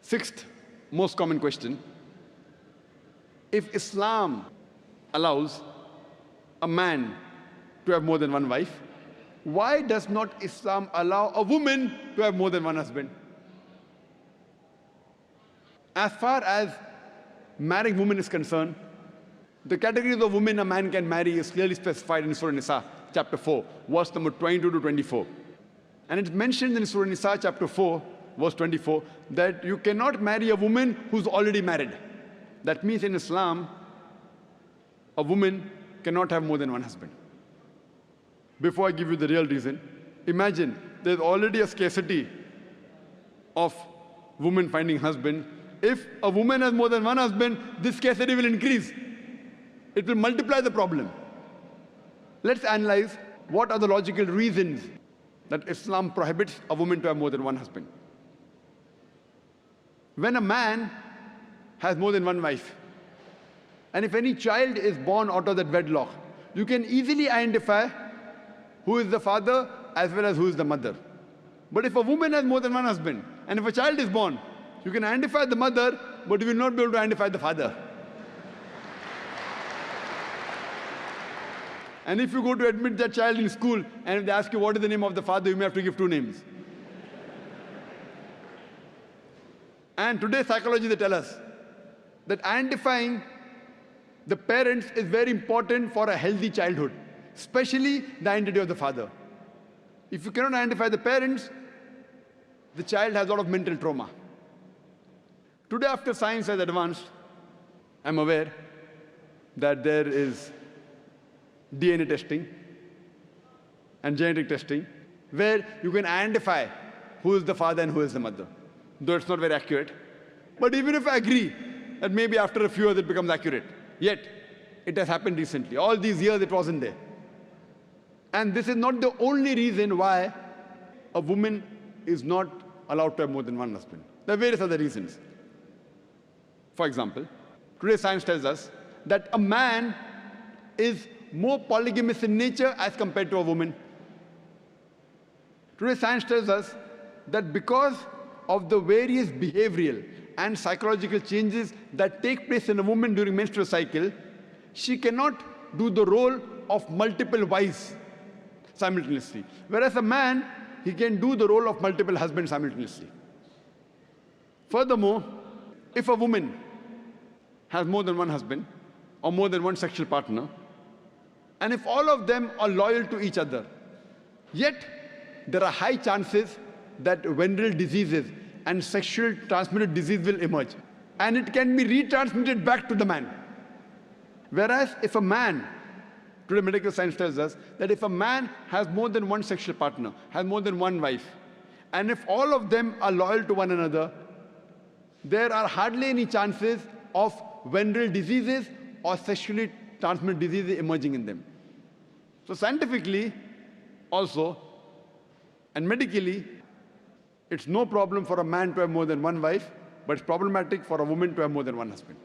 Sixth most common question: if Islam allows a man to have more than one wife, why does not Islam allow a woman to have more than one husband? As far as marrying women is concerned, the categories of women a man can marry is clearly specified in Surah Nisa, chapter 4, verse number 22 to 24. And it's mentioned in Surah Nisa, chapter 4, verse 24, that you cannot marry a woman who's already married. That means in Islam, a woman cannot have more than one husband. Before I give you the real reason, imagine there's already a scarcity of women finding husband. If a woman has more than one husband, this scarcity will increase. It will multiply the problem. Let's analyze what are the logical reasons that Islam prohibits a woman to have more than one husband. When a man has more than one wife, and if any child is born out of that wedlock, you can easily identify who is the father as well as who is the mother. But if a woman has more than one husband, and if a child is born, you can identify the mother, but you will not be able to identify the father. And if you go to admit that child in school, and if they ask you what is the name of the father, you may have to give two names. And today's psychology, they tell us that identifying the parents is very important for a healthy childhood, especially the identity of the father. If you cannot identify the parents, the child has a lot of mental trauma. Today, after science has advanced, I'm aware that there is DNA testing and genetic testing, where you can identify who is the father and who is the mother, though it's not very accurate. But even if I agree that maybe after a few years it becomes accurate, yet it has happened recently. All these years it wasn't there. And this is not the only reason why a woman is not allowed to have more than one husband. There are various other reasons. For example, today science tells us that a man is more polygamous in nature as compared to a woman. Today science tells us that because of the various behavioral and psychological changes that take place in a woman during menstrual cycle, she cannot do the role of multiple wives simultaneously. Whereas a man, he can do the role of multiple husbands simultaneously. Furthermore, if a woman has more than one husband or more than one sexual partner, and if all of them are loyal to each other, yet there are high chances that venereal diseases and sexual transmitted disease will emerge, and it can be retransmitted back to the man. Whereas if a man, today medical science tells us that if a man has more than one sexual partner, has more than one wife, and if all of them are loyal to one another, there are hardly any chances of venereal diseases or sexually transmitted diseases emerging in them. So scientifically also, and medically, it's no problem for a man to have more than one wife, but it's problematic for a woman to have more than one husband.